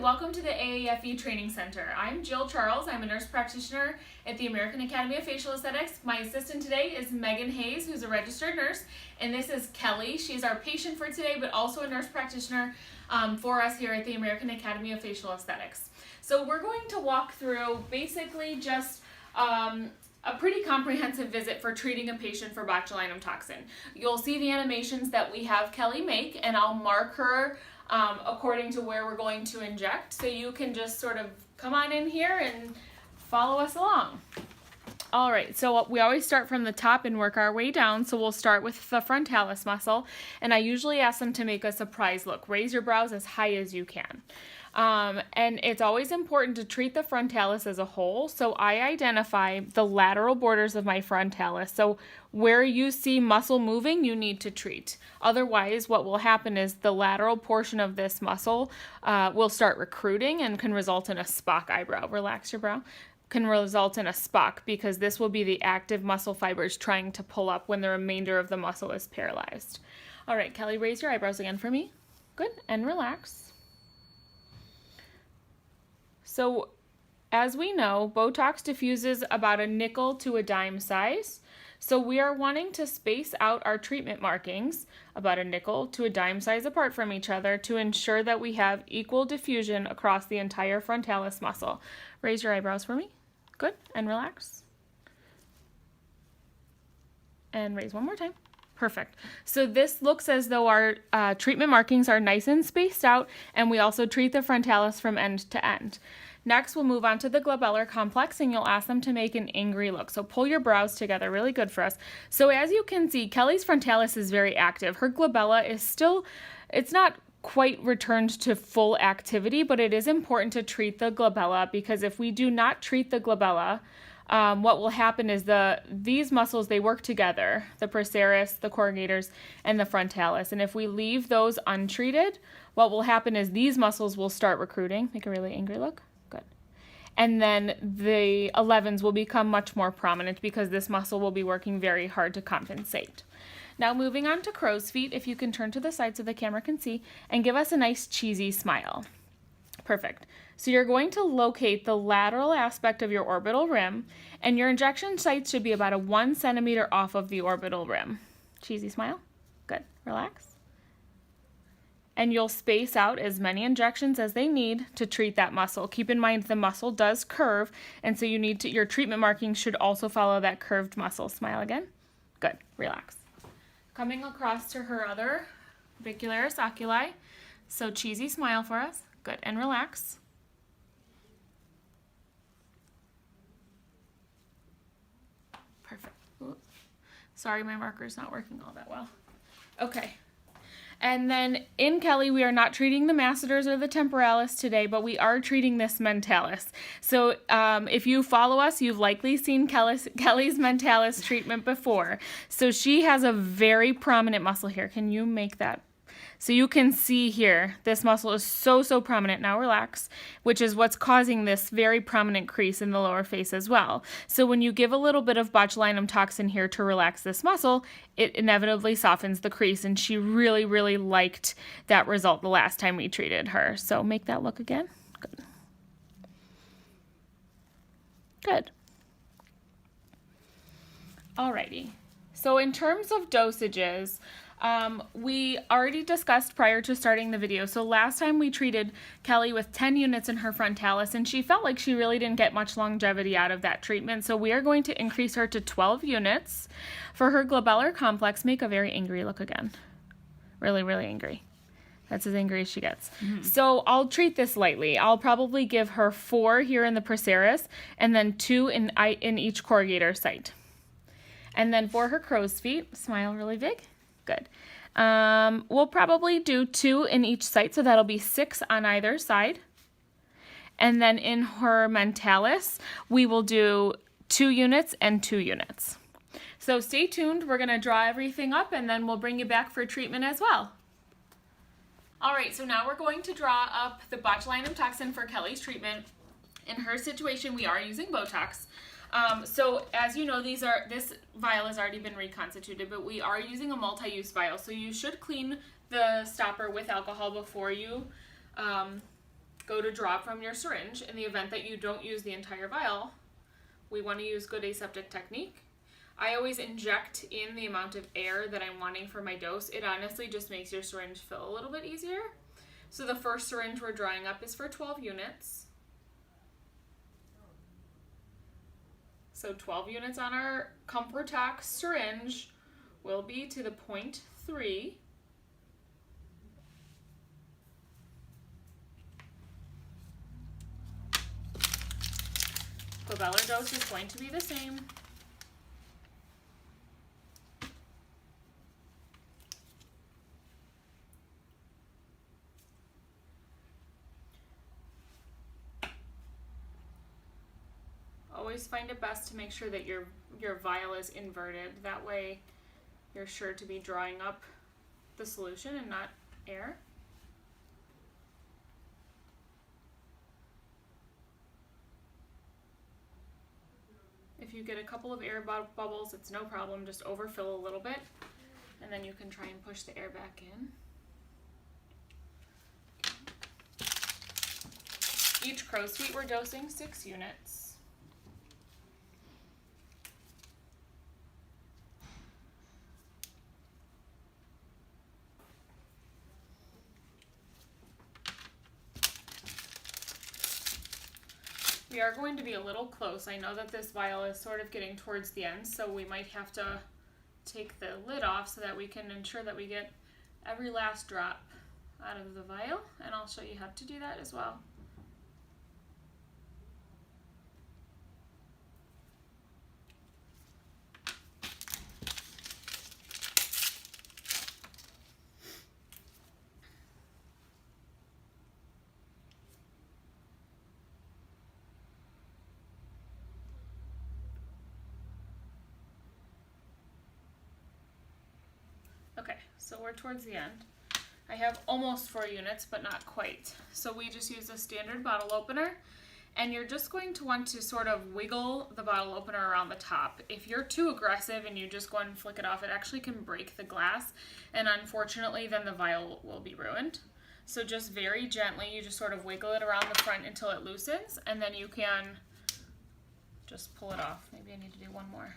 welcome to the AAFE Training Center. I'm Jill Charles. I'm a nurse practitioner at the American Academy of Facial Aesthetics. My assistant today is Megan Hayes, who's a registered nurse, and this is Kelly. She's our patient for today, but also a nurse practitioner for us here at the American Academy of Facial Aesthetics. So we're going to walk through basically just a pretty comprehensive visit for treating a patient for botulinum toxin. You'll see the animations that we have Kelly make, and I'll mark her according to where we're going to inject, so you can just sort of come on in here and follow us along. All right, so we always start from the top and work our way down, so we'll start with the frontalis muscle, and I usually ask them to make a surprise look. Raise your brows as high as you can. And it's always important to treat the frontalis as a whole, so I identify the lateral borders of my frontalis. So where you see muscle moving, you need to treat. Otherwise, what will happen is the lateral portion of this muscle will start recruiting and can result in a Spock eyebrow. Relax your brow. Can result in a Spock because this will be the active muscle fibers trying to pull up when the remainder of the muscle is paralyzed. All right, Kelly, raise your eyebrows again for me. Good, and relax. So, as we know, Botox diffuses about a nickel to a dime size. So we are wanting to space out our treatment markings about a nickel to a dime size apart from each other to ensure that we have equal diffusion across the entire frontalis muscle. Raise your eyebrows for me. Good, and relax. And raise one more time. Perfect. So this looks as though our treatment markings are nice and spaced out, and we also treat the frontalis from end to end. Next, we'll move on to the glabellar complex, and you'll ask them to make an angry look. So pull your brows together, really good for us. So as you can see, Kelly's frontalis is very active. Her glabella is still, it's not quite returned to full activity, but it is important to treat the glabella because if we do not treat the glabella, what will happen is these muscles, they work together, the procerus, the corrugators, and the frontalis. And if we leave those untreated, what will happen is these muscles will start recruiting. Make a really angry look. Good. And then the 11s will become much more prominent because this muscle will be working very hard to compensate. Now moving on to crow's feet, if you can turn to the side so the camera can see, and give us a nice cheesy smile. Perfect. So you're going to locate the lateral aspect of your orbital rim, and your injection site should be about 1 centimeter off of the orbital rim. Cheesy smile. Good. Relax. And you'll space out as many injections as they need to treat that muscle. Keep in mind the muscle does curve, and so you need to, your treatment markings should also follow that curved muscle. Smile again. Good. Relax. Coming across to her other orbicularis oculi. So cheesy smile for us. Good, and relax. Perfect. Oops. Sorry, my marker's not working all that well. Okay. And then in Kelly, we are not treating the masseters or the temporalis today, but we are treating this mentalis. So if you follow us, you've likely seen Kelly's mentalis treatment before. So she has a very prominent muscle here. Can you make that? So you can see here, this muscle is so prominent. Now relax, which is what's causing this very prominent crease in the lower face as well. So when you give a little bit of botulinum toxin here to relax this muscle, it inevitably softens the crease, and she really liked that result the last time we treated her. So make that look again. Good. Good. Alrighty. So in terms of dosages, we already discussed prior to starting the video. So last time we treated Kelly with 10 units in her frontalis, and she felt like she really didn't get much longevity out of that treatment. So we are going to increase her to 12 units. For her glabellar complex, make a very angry look again. Really angry. That's as angry as she gets. Mm-hmm. So I'll treat this lightly. I'll probably give her 4 here in the procerus and then 2 in each corrugator site. And then for her crow's feet, smile really big. Good. We'll probably do 2 in each site, so that'll be 6 on either side. And then in her mentalis, we will do 2 units and 2 units. So stay tuned. We're going to draw everything up, and then we'll bring you back for treatment as well. All right, so now we're going to draw up the botulinum toxin for Kelly's treatment. In her situation, we are using Botox. So as you know, this vial has already been reconstituted, but we are using a multi-use vial. So you should clean the stopper with alcohol before you go to draw from your syringe, in the event that you don't use the entire vial, we want to use good aseptic technique. I always inject in the amount of air that I'm wanting for my dose. It honestly just makes your syringe fill a little bit easier. So the first syringe we're drawing up is for 12 units. So 12 units on our ComfortTox syringe will be to the 0.3. Glabellar dose is going to be the same. Always find it best to make sure that your vial is inverted. That way you're sure to be drawing up the solution and not air. If you get a couple of air bubbles, it's no problem. Just overfill a little bit, and then you can try and push the air back in. Each crow's feet we're dosing 6 units. We are going to be a little close. I know that this vial is sort of getting towards the end, so we might have to take the lid off so that we can ensure that we get every last drop out of the vial, and I'll show you how to do that as well. Okay, so we're towards the end. I have almost 4 units, but not quite. So we just use a standard bottle opener, and you're just going to want to sort of wiggle the bottle opener around the top. If you're too aggressive and you just go and flick it off, it actually can break the glass, and unfortunately then the vial will be ruined. So just very gently, you just sort of wiggle it around the front until it loosens, and then you can just pull it off. Maybe I need to do one more.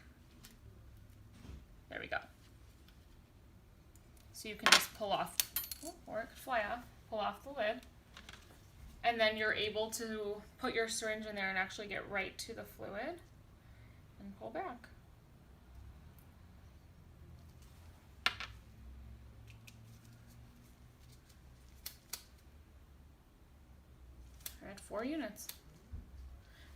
There we go. So you can just pull off, or it could fly off, pull off the lid, and then you're able to put your syringe in there and actually get right to the fluid and pull back. We're at 4 units.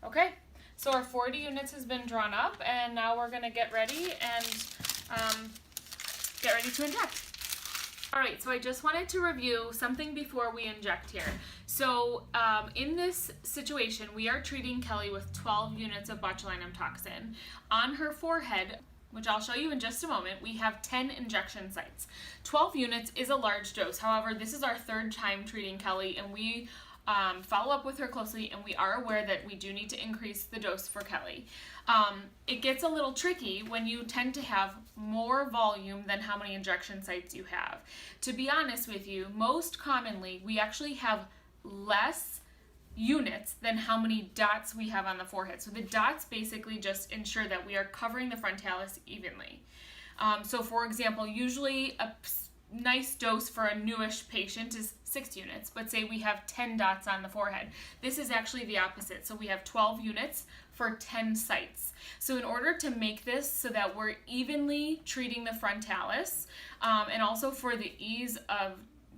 Okay, so our 40 units has been drawn up, and now we're gonna get ready and get ready to inject. All right, so I just wanted to review something before we inject here. So in this situation, we are treating Kelly with 12 units of botulinum toxin. On her forehead, which I'll show you in just a moment, we have 10 injection sites. 12 units is a large dose. However, this is our 3rd time treating Kelly, and we follow up with her closely, and we are aware that we do need to increase the dose for Kelly. It gets a little tricky when you tend to have more volume than how many injection sites you have. To be honest with you, most commonly we actually have less units than how many dots we have on the forehead. So the dots basically just ensure that we are covering the frontalis evenly. So for example, usually a nice dose for a newish patient is 6 units, but say we have 10 dots on the forehead. This is actually the opposite. So we have 12 units for 10 sites. So in order to make this so that we're evenly treating the frontalis, and also for the ease of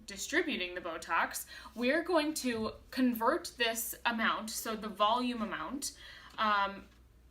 distributing the Botox, we're going to convert this amount, so the volume amount,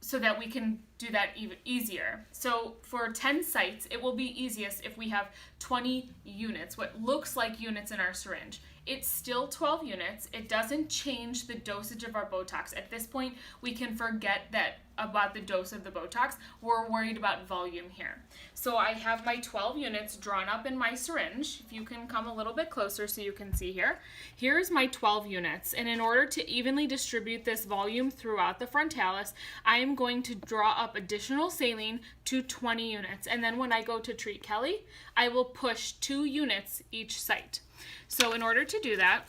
so that we can do that even easier. So for 10 sites, it will be easiest if we have 20 units, what looks like units in our syringe. It's still 12 units. It doesn't change the dosage of our Botox. At this point, we can forget about the dose of the Botox. We're worried about volume here. So I have my 12 units drawn up in my syringe. If you can come a little bit closer so you can see here. Here's my 12 units. And in order to evenly distribute this volume throughout the frontalis, I am going to draw up additional saline to 20 units. And then when I go to treat Kelly, I will push 2 units each site. So in order to do that,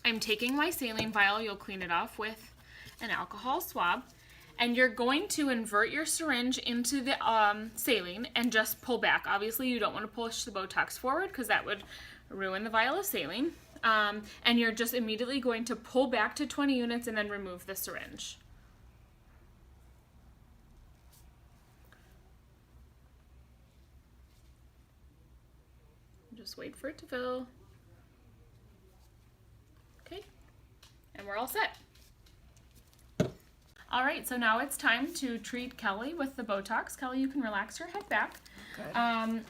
I'm taking my saline vial, you'll clean it off with an alcohol swab, and you're going to invert your syringe into the saline and just pull back. Obviously, you don't want to push the Botox forward because that would ruin the vial of saline. And you're just immediately going to pull back to 20 units and then remove the syringe. Just wait for it to fill. Okay, and we're all set. All right, so now it's time to treat Kelly with the Botox. Kelly, you can relax your head back. Good.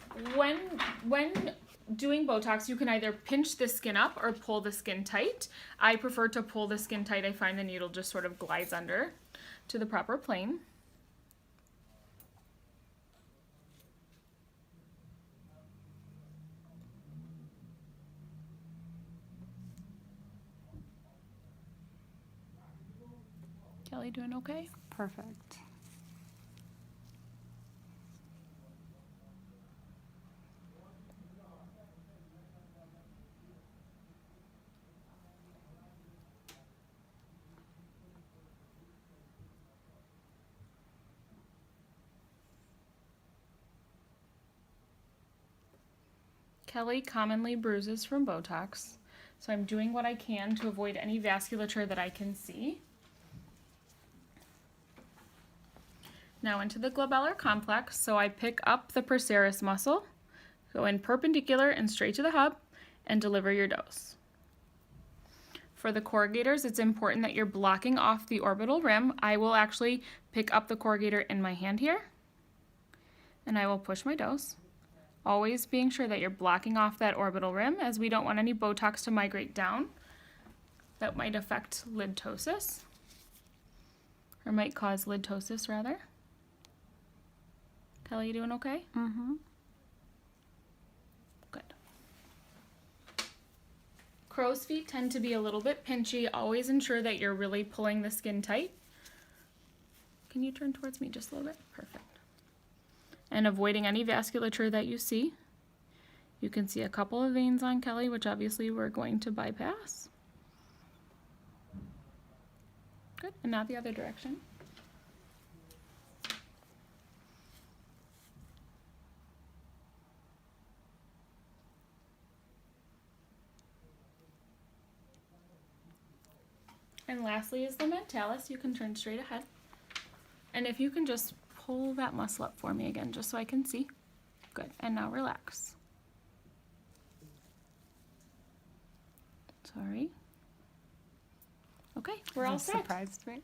When doing Botox, you can either pinch the skin up or pull the skin tight. I prefer to pull the skin tight. I find the needle just sort of glides under to the proper plane. Kelly, doing okay? Perfect. Kelly commonly bruises from Botox, so I'm doing what I can to avoid any vasculature that I can see. Now into the glabellar complex, so I pick up the procerus muscle, go in perpendicular and straight to the hub, and deliver your dose. For the corrugators, it's important that you're blocking off the orbital rim. I will actually pick up the corrugator in my hand here, and I will push my dose. Always being sure that you're blocking off that orbital rim, as we don't want any Botox to migrate down. That might affect lidosis, or might cause lidosis rather. Kelly, you doing okay? Mm-hmm. Good. Crow's feet tend to be a little bit pinchy. Always ensure that you're really pulling the skin tight. Can you turn towards me just a little bit? Perfect. And avoiding any vasculature that you see. You can see a couple of veins on Kelly, which obviously we're going to bypass. Good, and now the other direction. And lastly is the mentalis. You can turn straight ahead. And if you can just pull that muscle up for me again, just so I can see. Good, and now relax. Sorry. Okay, we're all set. Surprised me.